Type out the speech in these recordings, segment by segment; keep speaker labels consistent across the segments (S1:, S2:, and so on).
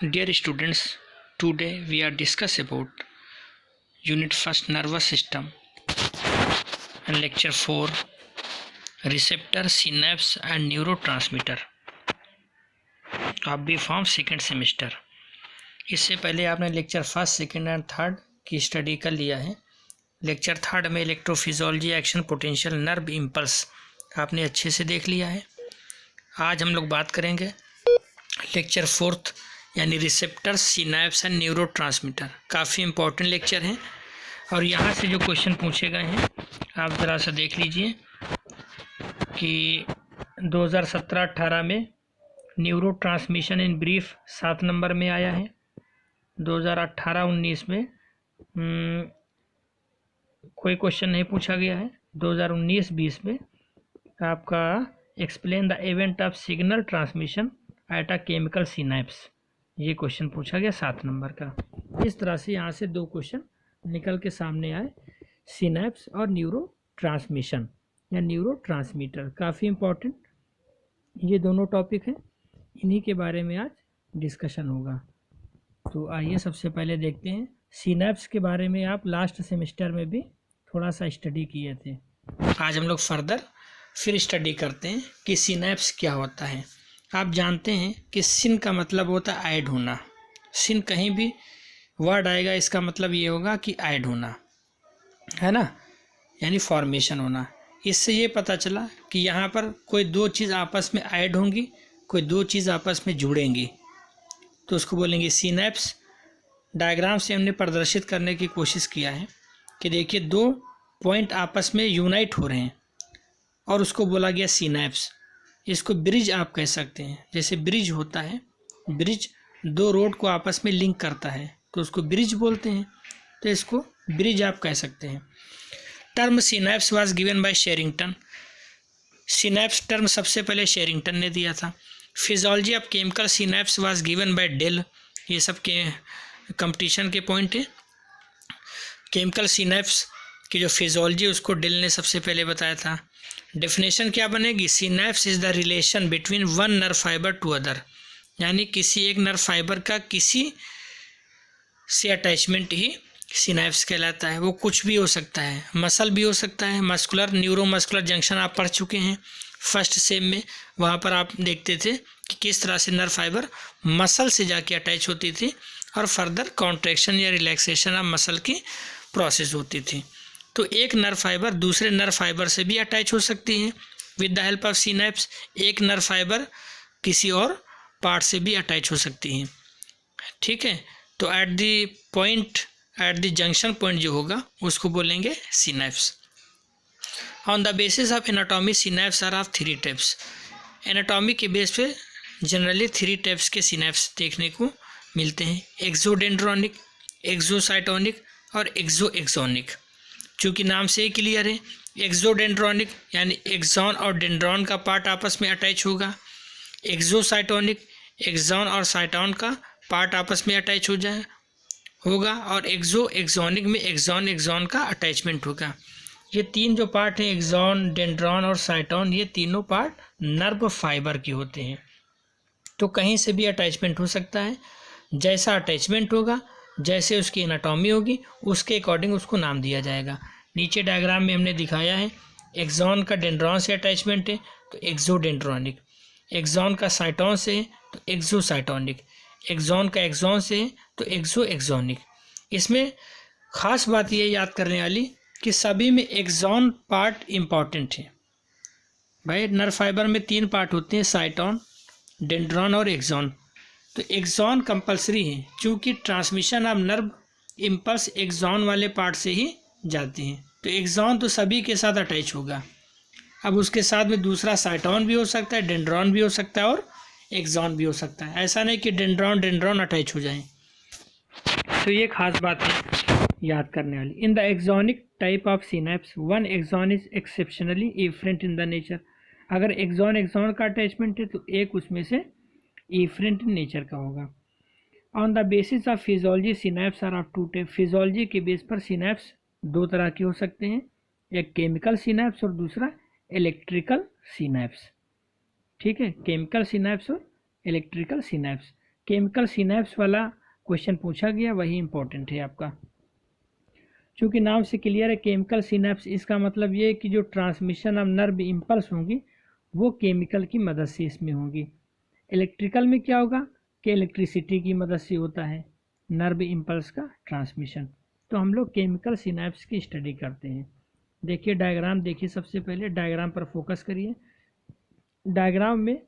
S1: Dear students, today we are discuss about Unit First Nervous System and Lecture 4 Receptor, Synapse and Neurotransmitter of B.Pharm second semester. इससे पहले आपने lecture first, second and third की study कर लिया है। Lecture third में electrophysiology, action potential, nerve impulse आपने अच्छे से देख लिया है। आज हम लोग बात करेंगे लेक्चर फोर्थ यानी रिसेप्टर, सिनैप्स एंड न्यूरोट्रांसमीटर। काफ़ी इंपॉर्टेंट लेक्चर हैं और यहाँ से जो क्वेश्चन पूछे गए हैं आप ज़रा सा देख लीजिए कि 2017-18 में न्यूरोट्रांसमिशन इन ब्रीफ 7 नंबर में आया है। 2018-19 में कोई क्वेश्चन नहीं पूछा गया है। 2019-20 में आपका explain the event of signal transmission at a chemical synapse, ये क्वेश्चन पूछा गया 7 नंबर का। इस तरह से यहाँ से 2 क्वेश्चन निकल के सामने आए, सिनैप्स और न्यूरो ट्रांसमिशन या न्यूरो ट्रांसमीटर। काफ़ी इम्पोर्टेंट ये दोनों टॉपिक हैं, इन्हीं के बारे में आज डिस्कशन होगा। तो आइए सबसे पहले देखते हैं सिनैप्स के बारे में। आप लास्ट सेमेस्टर में भी थोड़ा सा स्टडी किए थे। आज हम लोग फर्दर फिर स्टडी करते हैं कि सिनैप्स क्या होता है। आप जानते हैं कि सिन का मतलब होता है ऐड होना। सिन कहीं भी वर्ड आएगा इसका मतलब ये होगा कि ऐड होना है ना, यानी फॉर्मेशन होना। इससे ये पता चला कि यहाँ पर कोई 2 चीज़ आपस में ऐड होंगी, कोई 2 चीज़ आपस में जुड़ेंगी, तो उसको बोलेंगे सिनैप्स। डायग्राम से हमने प्रदर्शित करने की कोशिश किया है कि देखिए 2 पॉइंट आपस में यूनाइट हो रहे हैं और उसको बोला गया सिनैप्स। इसको ब्रिज आप कह सकते हैं। जैसे ब्रिज होता है, ब्रिज 2 रोड को आपस में लिंक करता है तो उसको ब्रिज बोलते हैं, तो इसको ब्रिज आप कह सकते हैं। Term synapse was given by Sherrington. Synapse term सबसे पहले शेरिंगटन ने दिया था। Physiology of chemical synapse was given by Dale. ये सब के कंपटीशन के पॉइंट है। केमिकल सिनैप्स की जो फिजियोलॉजी उसको डेल ने सबसे पहले बताया था। डेफिनेशन क्या बनेगी? Synapse is the relation between one nerve fibre to other, यानी किसी एक नर्व फाइबर का किसी से अटैचमेंट ही सिनैप्स कहलाता है। वो कुछ भी हो सकता है, मसल भी हो सकता है। मस्कुलर, न्यूरोमस्कुलर जंक्शन आप पढ़ चुके हैं फर्स्ट सेम में। वहाँ पर आप देखते थे कि किस तरह से नर्व फाइबर मसल से जाके अटैच होती थी और फर्दर कॉन्ट्रैक्शन या रिलैक्सेशन ऑफ मसल की प्रोसेस होती थी। तो एक नर्व फाइबर दूसरे नर्व फाइबर से भी अटैच हो सकती है with the help of synapse. एक नर्व फाइबर किसी और पार्ट से भी अटैच हो सकती है, ठीक है। तो एट द जंक्शन पॉइंट जो होगा उसको बोलेंगे synapse. On the basis of anatomy synapse are of 3 types. Anatomy के बेस पे जनरली 3 टाइप्स के सिनैप्स देखने को मिलते हैं, एक्सोडेंड्रोनिक, एक्सोसाइटोनिक और एक्सोएक्सोनिक। चूँकि नाम से ही क्लियर है, एक्सोडेंड्रोनिक यानी एक्सॉन और डेंड्रॉन का पार्ट आपस में अटैच होगा। एक्सोसाइटोनिक, एक्सॉन और साइटोन का पार्ट आपस में अटैच होगा और एक्सोएक्सोनिक में एक्सॉन का अटैचमेंट होगा। ये 3 जो पार्ट हैं, एक्सॉन, डेंड्रॉन और साइटोन, ये तीनों पार्ट नर्व फाइबर के होते हैं। तो कहीं से भी अटैचमेंट हो सकता है। जैसा अटैचमेंट होगा, जैसे उसकी एनाटॉमी होगी, उसके अकॉर्डिंग उसको नाम दिया जाएगा। नीचे डायग्राम में हमने दिखाया है, एक्सॉन का डेंड्रॉन से अटैचमेंट है तो एक्सोडेंड्रोनिक, एक्सॉन का साइटोन से है तो एक्सोसाइटोनिक, एक्सॉन का एक्सॉन से है तो एक्सोएक्सोनिक। इसमें ख़ास बात ये याद करने वाली कि सभी में एक्सॉन पार्ट इम्पॉर्टेंट है। भाई नर्व फाइबर में 3 पार्ट होते हैं, साइटोन, डेंड्रॉन और एक्सॉन। तो एक्सॉन कंपलसरी है, क्योंकि transmission of nerve impulse axon वाले पार्ट से ही जाती हैं। तो एक्सॉन तो सभी के साथ अटैच होगा। अब उसके साथ में दूसरा साइटोन भी हो सकता है, डेंड्रॉन भी हो सकता है और एक्सॉन भी हो सकता है। ऐसा नहीं कि डेंड्रॉन अटैच हो जाए। तो ये खास बात है याद करने वाली। In the axonic type of synapse one axon is exceptionally efferent in the nature. अगर एक्सॉन का अटैचमेंट है तो एक उसमें से इफरेंट नेचर का होगा। On the basis of physiology synapse are of 2 type. Physiology के बेस पर सिनैप्स 2 तरह के हो सकते हैं, एक केमिकल सिनैप्स और दूसरा इलेक्ट्रिकल सिनैप्स, ठीक है। केमिकल सिनैप्स और इलेक्ट्रिकल सिनैप्स। केमिकल सिनैप्स वाला क्वेश्चन पूछा गया, वही इंपॉर्टेंट है आपका। चूँकि नाम से क्लियर है केमिकल सिनैप्स, इसका मतलब ये है कि जो ट्रांसमिशन ऑफ नर्व इम्पल्स होंगी वो केमिकल की मदद से इसमें होंगी। इलेक्ट्रिकल में क्या होगा कि इलेक्ट्रिसिटी की मदद से होता है नर्व इम्पल्स का ट्रांसमिशन। तो हम लोग केमिकल सिनैप्स की स्टडी करते हैं। देखिए डायग्राम देखिए, सबसे पहले डायग्राम पर फोकस करिए। डायग्राम में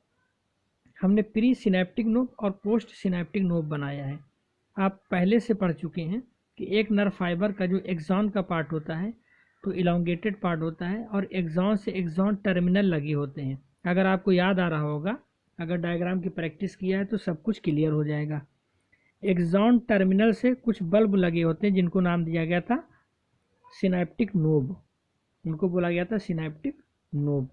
S1: हमने प्री सिनैप्टिक नोब और पोस्ट सिनैप्टिक नोब बनाया है। आप पहले से पढ़ चुके हैं कि एक नर्व फाइबर का जो एक्सॉन का पार्ट होता है तो इलोंगेटेड पार्ट होता है और एक्सॉन से एक्सॉन टर्मिनल लगे होते हैं। अगर आपको याद आ रहा होगा, अगर डायग्राम की प्रैक्टिस किया है तो सब कुछ क्लियर हो जाएगा। एक्सॉन टर्मिनल से कुछ बल्ब लगे होते हैं जिनको नाम दिया गया था सिनैप्टिक नोब, उनको बोला गया था सिनैप्टिक नोब।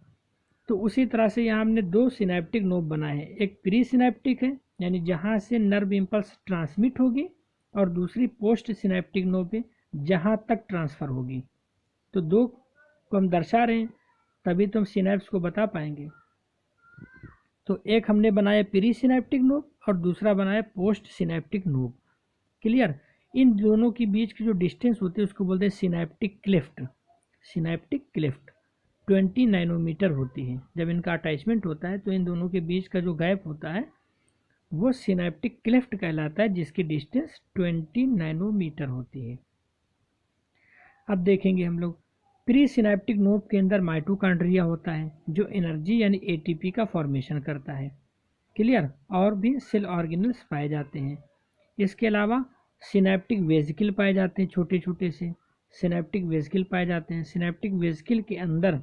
S1: तो उसी तरह से यहाँ हमने दो सिनैप्टिक नोब बनाए हैं। एक प्री सिनैप्टिक है यानी जहाँ से नर्व इम्पल्स ट्रांसमिट होगी, और दूसरी पोस्ट सिनैप्टिक नोब है जहाँ तक ट्रांसफ़र होगी। तो दो को हम दर्शा रहे हैं, तभी तो हम सिनैप्स को बता पाएंगे। तो एक हमने बनाया प्री सिनैप्टिक नोब और दूसरा बनाया पोस्ट सिनैप्टिक नोब। क्लियर? इन दोनों के बीच की जो डिस्टेंस होती है उसको बोलते हैं synaptic cleft. Synaptic cleft 20 nanometre होती है। जब इनका अटैचमेंट होता है तो इन दोनों के बीच का जो गैप होता है वो सिनैप्टिक क्लेफ्ट कहलाता है, जिसकी डिस्टेंस 20 नैनोमीटर होती है। अब देखेंगे हम लोग प्री सिनैप्टिक नोब के अंदर माइटोकॉन्ड्रिया होता है जो एनर्जी यानी एटीपी का फॉर्मेशन करता है। क्लियर? और भी सेल ऑर्गेनल्स पाए जाते हैं। इसके अलावा सिनैप्टिक वेसिकल पाए जाते हैं, छोटे छोटे से सिनैप्टिक वेसिकल पाए जाते हैं। सिनैप्टिक वेसिकल के अंदर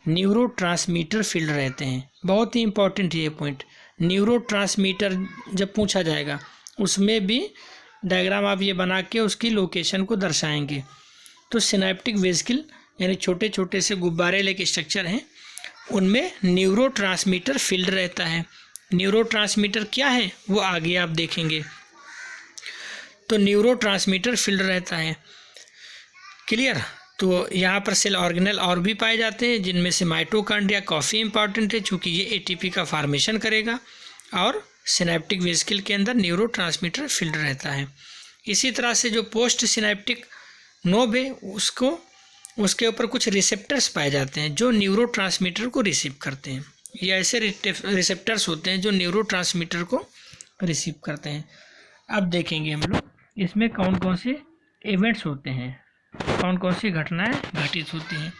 S1: न्यूरोट्रांसमीटर फील्ड रहते हैं। बहुत ही इंपॉर्टेंट है ये पॉइंट। न्यूरोट्रांसमीटर जब पूछा जाएगा उसमें भी डायग्राम आप ये बना के उसकी लोकेशन को दर्शाएंगे। तो सिनैप्टिक वेसिकल यानी छोटे छोटे से गुब्बारे लेके स्ट्रक्चर हैं, उनमें न्यूरोट्रांसमीटर फील्ड रहता है। न्यूरोट्रांसमीटर क्या है वो आगे आप देखेंगे। तो न्यूरोट्रांसमीटर फील्ड रहता है। क्लियर? तो यहाँ पर सेल ऑर्गेनल और भी पाए जाते हैं जिनमें से माइटोकॉन्ड्रिया काफ़ी इंपॉर्टेंट है चूँकि ये एटीपी का फॉर्मेशन करेगा, और सिनैप्टिक वेसिकल के अंदर न्यूरोट्रांसमीटर फील्ड रहता है। इसी तरह से जो पोस्ट सिनैप्टिक नोब है उसके ऊपर कुछ रिसेप्टर्स पाए जाते हैं जो न्यूरोट्रांसमीटर को रिसीव करते हैं। ये ऐसे रिसेप्टर्स होते हैं जो न्यूरोट्रांसमीटर को रिसीव करते हैं। अब देखेंगे हम लोग इसमें कौन कौन से इवेंट्स होते हैं, कौन कौन सी घटनाएं घटित होती हैं।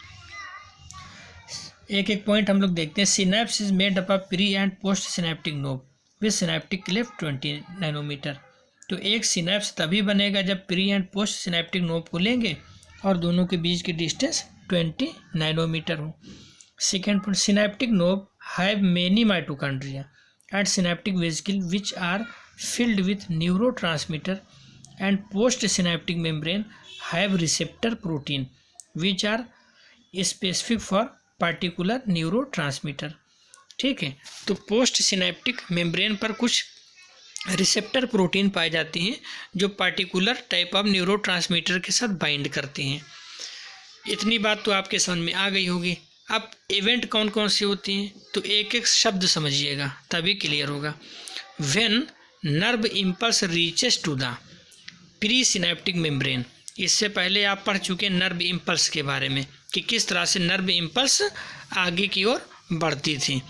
S1: एक एक पॉइंट हम लोग देखते हैं। Synapse is made up of pre and post synaptic knob with synaptic cleft 20 nanometre. तो एक सिनैप्स तभी बनेगा जब pre and post synaptic knob को लेंगे और दोनों के बीच की डिस्टेंस 20 नैनोमीटर हो। Second point, synaptic knob have many mitochondria and synaptic vesicle which are filled with neurotransmitter, and post-synaptic membrane have receptor protein which are specific for particular neurotransmitter। ठीक है? तो पोस्ट सिनैप्टिक मेम्ब्रेन पर कुछ receptor protein पाई जाती हैं जो particular type of neurotransmitter के साथ बाइंड करती हैं। इतनी बात तो आपके समझ में आ गई होगी। अब इवेंट कौन कौन सी होती हैं तो एक एक शब्द समझिएगा तभी क्लियर होगा। When nerve impulse reaches to the pre synaptic membrane. इससे पहले आप पढ़ चुके नर्व इम्पल्स के बारे में कि किस तरह से नर्व इम्पल्स आगे की ओर बढ़ती थी।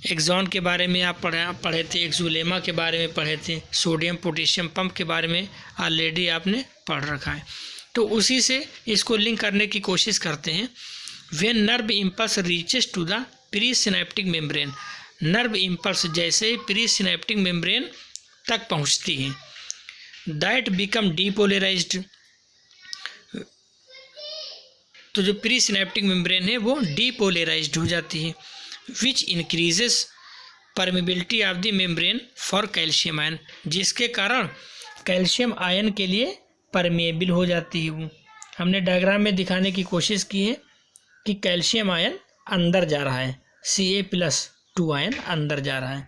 S1: एक्सॉन के बारे में आप पढ़े थे, एक्सुलेमा के बारे में पढ़े थे, सोडियम पोटेशियम पंप के बारे में ऑलरेडी आपने पढ़ रखा है। तो उसी से इसको लिंक करने की कोशिश करते हैं। When nerve impulse reaches to the pre synaptic membrane, nerve impulse जैसे ही प्री सिनैप्टिक मेम्ब्रेन तक पहुंचती है, दैट बिकम डीपोलराइज्ड। तो जो प्री सिनैप्टिक मेम्ब्रेन है वो डीपोलराइज्ड हो जाती है, which increases permeability of the membrane for calcium ion, जिसके कारण कैल्शियम आयन के लिए परमेबल हो जाती है। वो हमने डायग्राम में दिखाने की कोशिश की है कि कैल्शियम आयन अंदर जा रहा है, Ca+2 आयन अंदर जा रहा है।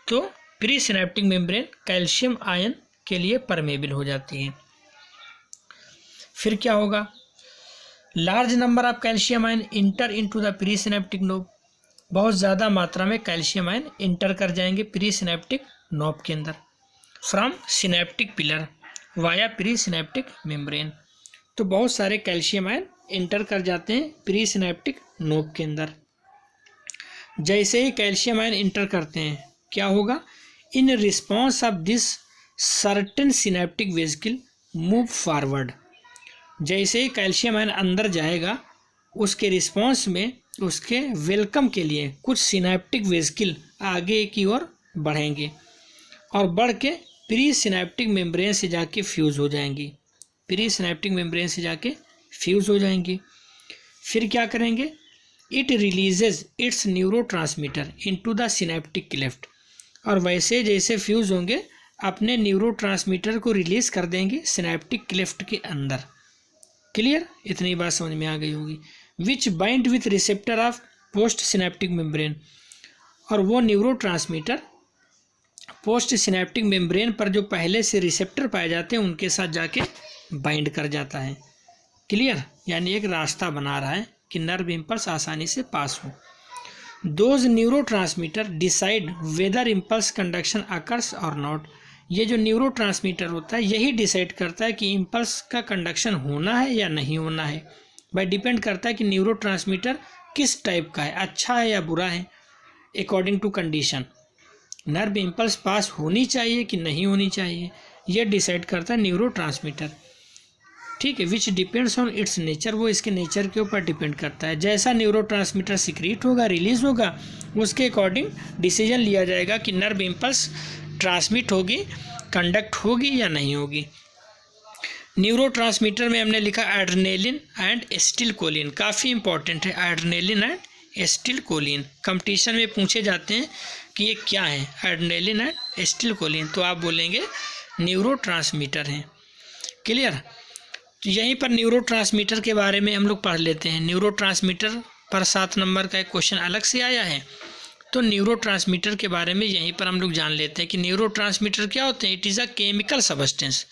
S1: तो pre synaptic membrane calcium ion के लिए परमेबल हो जाती है। फिर क्या होगा? Large number of calcium ion enter into the pre synaptic knob. बहुत ज़्यादा मात्रा में कैल्शियम आयन इंटर कर जाएंगे प्री सिनैप्टिक नोब के अंदर, from synaptic pillar via pre synaptic membrane. तो बहुत सारे कैल्शियम आयन इंटर कर जाते हैं प्री सिनेप्टिक नोब के अंदर। जैसे ही कैल्शियम आयन इंटर करते हैं क्या होगा, in response of this certain synaptic vesicle move forward. जैसे ही कैल्शियम आयन अंदर जाएगा उसके रिस्पॉन्स में, उसके वेलकम के लिए कुछ सिनेप्टिक वेसिकल आगे की ओर बढ़ेंगे और बढ़ के प्री सिनेप्टिक मेम्ब्रेन से जाके फ्यूज़ हो जाएंगी, प्री सिनेप्टिक मेम्ब्रेन से जाके फ्यूज़ हो जाएंगी। फिर क्या करेंगे, it releases it's neurotransmitter into the synaptic cleft. और वैसे जैसे फ्यूज़ होंगे अपने न्यूरोट्रांसमीटर को रिलीज़ कर देंगे सिनेप्टिक क्लेफ्ट के अंदर। क्लियर, इतनी बात समझ में आ गई होगी। Which bind with receptor of post synaptic membrane, और वो न्यूरोट्रांसमीटर पोस्ट सिनेप्टिक मेम्ब्रेन पर जो पहले से रिसेप्टर पाए जाते हैं उनके साथ जाके बाइंड कर जाता है। क्लियर, यानी एक रास्ता बना रहा है कि नर्व इम्पल्स आसानी से पास हो। Those neurotransmitter decide whether impulse conduction occurs और नॉट। ये जो न्यूरोट्रांसमीटर होता है यही डिसाइड करता है कि इम्पल्स का कंडक्शन होना है या नहीं होना है। भाई डिपेंड करता है कि न्यूरोट्रांसमीटर किस टाइप का है, अच्छा है या बुरा है, according to condition. Nerve impulse pass होनी चाहिए कि नहीं होनी चाहिए, यह डिसाइड करता है न्यूरोट्रांसमीटर। ठीक है, which depends on it's nature, वो इसके नेचर के ऊपर डिपेंड करता है। जैसा न्यूरोट्रांसमीटर सिक्रीट होगा, रिलीज होगा, उसके अकॉर्डिंग डिसीजन लिया जाएगा कि नर्व इम्पल्स ट्रांसमिट होगी, कंडक्ट होगी या नहीं होगी। न्यूरोट्रांसमीटर में हमने लिखा एड्रेनालिन एंड एसिटिलकोलिन, काफ़ी इंपॉर्टेंट है एड्रेनालिन एंड एसिटिलकोलिन। कंपटीशन में पूछे जाते हैं कि ये क्या है, एड्रेनालिन एंड एसिटिलकोलिन, तो आप बोलेंगे न्यूरोट्रांसमीटर हैं। क्लियर, तो यहीं पर न्यूरोट्रांसमीटर के बारे में हम लोग पढ़ लेते हैं। न्यूरोट्रांसमीटर पर 7 नंबर का एक क्वेश्चन अलग से आया है, तो न्यूरोट्रांसमीटर के बारे में यहीं पर हम लोग जान लेते हैं कि न्यूरोट्रांसमीटर क्या होते हैं। It is a chemical substance,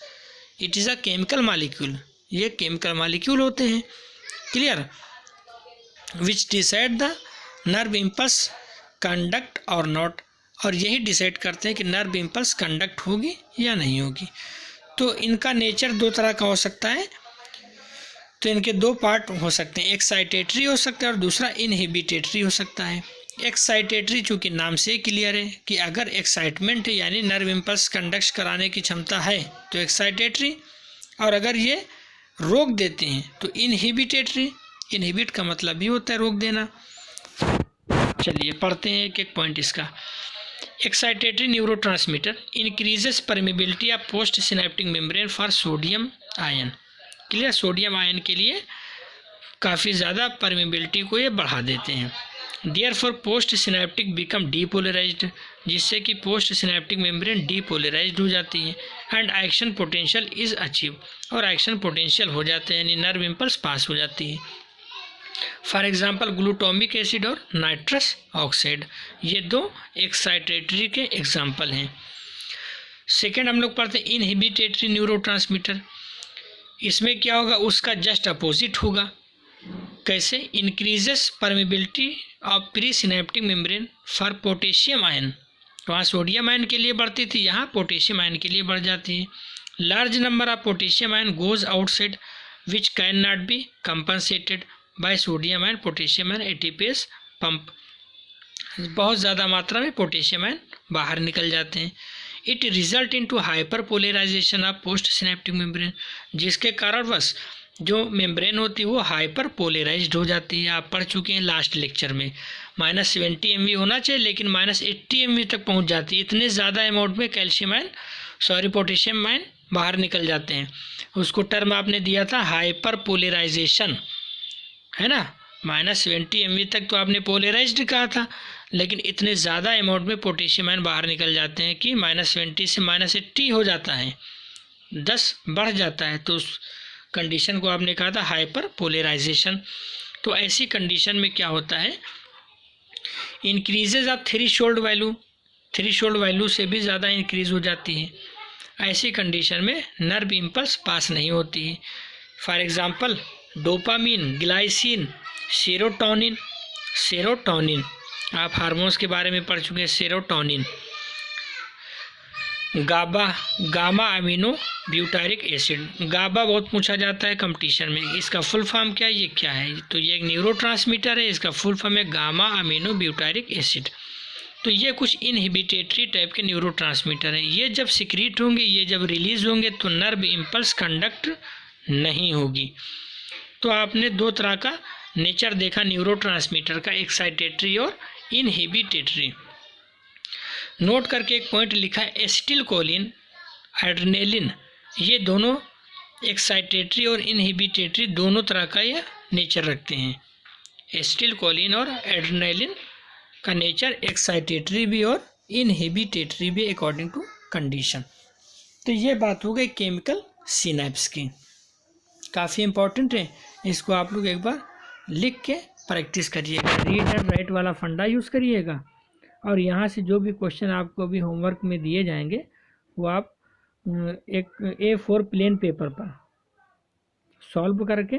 S1: it is a chemical molecule, ये केमिकल मॉलिक्यूल होते हैं। Clear, which decide the nerve impulse conduct और नॉट, और यही डिसाइड करते हैं कि नर्व इम्पल्स कंडक्ट होगी या नहीं होगी। तो इनका नेचर 2 तरह का हो सकता है, तो इनके 2 पार्ट हो सकते हैं, एक्साइटेटरी हो सकता है और दूसरा इनहिबिटेटरी हो सकता है। एक्साइटेटरी चूँकि नाम से क्लियर है कि अगर एक्साइटमेंट है यानी नर्व इम्पल्स कंडक्ट कराने की क्षमता है तो एक्साइटेटरी, और अगर ये रोक देते हैं तो इनहिबिटेटरी। इनहिबिट का मतलब भी होता है रोक देना। चलिए पढ़ते हैं एक एक पॉइंट इसका। Excitatory neurotransmitter increases permeability of post synaptic membrane for sodium ion. Clear, sodium ion के लिए काफ़ी ज़्यादा परमेबिलिटी को ये बढ़ा देते हैं। Therefore post synaptic become depolarised, जिससे कि पोस्ट सिनेप्टिक मेम्ब्रेन डीपोलराइज्ड हो जाती है। And action potential is achieve, और एक्शन पोटेंशियल हो जाते हैं यानी नर्व इम्पल्स पास हो जाती है। फॉर एग्जाम्पल ग्लूटामिक एसिड और नाइट्रस ऑक्साइड, ये 2 एक्साइटेटरी के एग्जाम्पल हैं। सेकेंड हम लोग पढ़ते हैं इनहिबिटेटरी न्यूरोट्रांसमीटर। इसमें क्या होगा, उसका जस्ट अपोजिट होगा। कैसे, increases permeability of pre synaptic membrane for potassium ion, वहाँ सोडियम आयन के लिए बढ़ती थी, यहाँ पोटेशियम आयन के लिए बढ़ जाती है। Large number of potassium ion goes outside which can not be compensated by sodium ion potassium ion ATPase pump, बहुत ज़्यादा मात्रा में पोटेशियम आयन बाहर निकल जाते हैं। It result in to hyper polarisation of post synaptic membrane, जिसके कारण बस जो मेम्ब्रेन होती है वो हाइपर पोलराइज्ड हो जाती है। आप पढ़ चुके हैं लास्ट लेक्चर में, -70 MV होना चाहिए लेकिन -80 MV तक पहुंच जाती है। इतने ज़्यादा अमाउंट में कैल्शियम आयन पोटेशियम आयन बाहर निकल जाते हैं। उसको टर्म आपने दिया था हाइपर पोलराइजेशन, है ना। -70 MV तक तो आपने पोलराइज्ड कहा था, लेकिन इतने ज़्यादा अमाउंट में पोटेशियम आयन बाहर निकल जाते हैं कि -20 से -80 हो जाता है, 10 बढ़ जाता है। तो उस कंडीशन को आपने कहा था हाइपर पोलराइजेशन। तो ऐसी कंडीशन में क्या होता है, इंक्रीजेज ऑफ थ्रेशोल्ड वैल्यू से भी ज़्यादा इंक्रीज हो जाती है। ऐसी कंडीशन में नर्व इम्पल्स पास नहीं होती है। For example dopamine, glycine, serotonin, आप हार्मोन्स के बारे में पढ़ चुके हैं। सेरोटोनिन गाबा, गामा अमीनो ब्यूटारिक एसिड। गाबा बहुत पूछा जाता है कंपटीशन में, इसका फुल फॉर्म क्या है, ये क्या है? तो ये एक न्यूरोट्रांसमीटर है, इसका फुल फॉर्म है गामा अमीनो ब्यूटारिक एसिड। तो ये कुछ इनहिबिटेटरी टाइप के न्यूरोट्रांसमीटर हैं। ये जब सिक्रीट होंगे, ये जब रिलीज होंगे तो नर्व इम्पल्स कंडक्ट नहीं होगी। तो आपने दो तरह का नेचर देखा न्यूरोट्रांसमीटर का, एक्साइटेटरी और इनहिबिटेटरी। नोट करके एक पॉइंट लिखा है, एसिटिलकोलिन, एड्रेनालिन, ये दोनों एक्साइटेटरी और इनहिबिटेटरी दोनों तरह का ये नेचर रखते हैं। एसिटिलकोलिन और एड्रेनालिन का नेचर एक्साइटेटरी भी और इनहिबिटेटरी भी अकॉर्डिंग टू कंडीशन। तो ये बात हो गई केमिकल सिनैप्स की, काफ़ी इंपॉर्टेंट है। इसको आप लोग एक बार लिख के प्रैक्टिस करिएगा, रीड एंड राइट वाला फंडा यूज़ करिएगा। और यहाँ से जो भी क्वेश्चन आपको अभी होमवर्क में दिए जाएंगे वो आप एक A4 प्लेन पेपर पर सॉल्व करके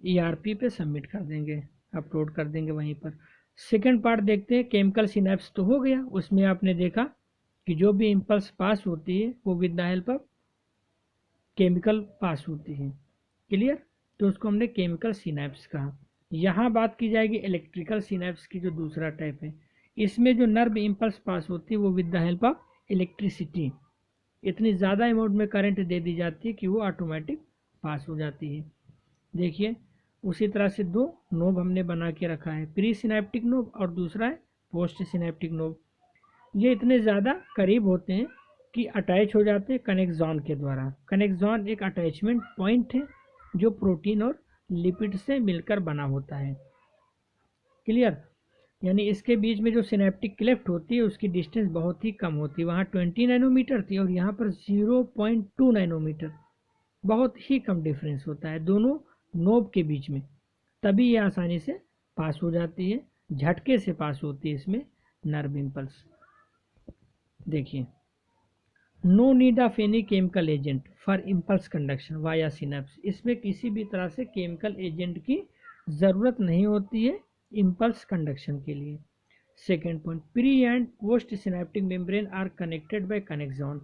S1: ERP पे सबमिट कर देंगे, अपलोड कर देंगे वहीं पर। सेकंड पार्ट देखते हैं, केमिकल सिनैप्स तो हो गया, उसमें आपने देखा कि जो भी इम्पल्स पास होती है वो with the help of chemical pass होती है, क्लियर? तो उसको हमने केमिकल सिनैप्स कहा। यहाँ बात की जाएगी इलेक्ट्रिकल सिनैप्स की, जो दूसरा टाइप है। इसमें जो नर्व इम्पल्स पास होती है वो with the help of electricity, इतनी ज़्यादा अमाउंट में करंट दे दी जाती है कि वो ऑटोमेटिक पास हो जाती है। देखिए उसी तरह से दो नोब हमने बना के रखा है, प्री सिनैप्टिक नोब और दूसरा है पोस्ट सिनैप्टिक नोब। ये इतने ज़्यादा करीब होते हैं कि अटैच हो जाते हैं कनेक्सॉन के द्वारा। कनेक्सॉन एक अटैचमेंट पॉइंट है जो प्रोटीन और लिपिड से मिलकर बना होता है, क्लियर? यानी इसके बीच में जो सिनैप्टिक क्लेफ्ट होती है उसकी डिस्टेंस बहुत ही कम होती है, वहाँ 20 नैनोमीटर थी और यहाँ पर 0.2 नैनोमीटर, बहुत ही कम डिफरेंस होता है दोनों नोब के बीच में, तभी ये आसानी से पास हो जाती है, झटके से पास होती है इसमें नर्व इम्पल्स। देखिए, no need of any chemical agent for impulse conduction via synapse, इसमें किसी भी तरह से केमिकल एजेंट की ज़रूरत नहीं होती है इम्पल्स कंडक्शन के लिए। Second point, pre and post synaptic membrane are connected by connexon,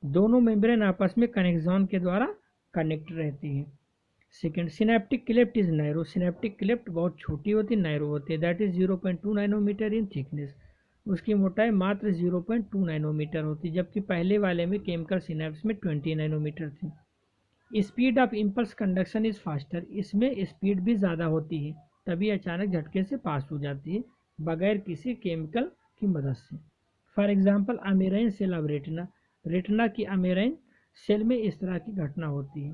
S1: दोनों मेम्ब्रेन आपस में कनेक्सॉन के द्वारा कनेक्ट रहती है। Second, synaptic cleft is narrow, synaptic cleft बहुत छोटी होती है, नैरो होती है, that is 0.2 nanometre in thickness, उसकी मोटाई मात्र 0.2 नैनोमीटर होती है, जबकि पहले वाले में केमिकल सिनैप्स में 20 नैनोमीटर थी। Speed of impulse conduction is faster, इसमें स्पीड भी ज़्यादा होती है, तभी अचानक झटके से पास हो जाती है बगैर किसी केमिकल की मदद से। For example amacrine cell of retina, retina की अमेराइन सेल में इस तरह की घटना होती है।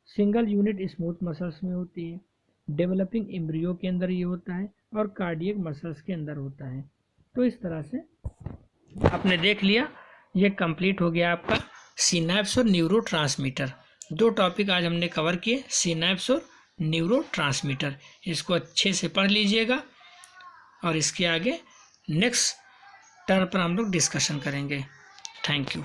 S1: सिंगल यूनिट स्मूथ मसल्स में होती है, डेवलपिंग एम्ब्रियो के अंदर ये होता है और कार्डियक मसल्स के अंदर होता है। तो इस तरह से आपने देख लिया, ये कंप्लीट हो गया आपका सिनैप्स और न्यूरोट्रांसमीटर। दो टॉपिक आज हमने कवर किए, सिनैप्स और न्यूरोट्रांसमीटर। इसको अच्छे से पढ़ लीजिएगा और इसके आगे नेक्स्ट टर्म पर हम लोग डिस्कशन करेंगे। Thank you.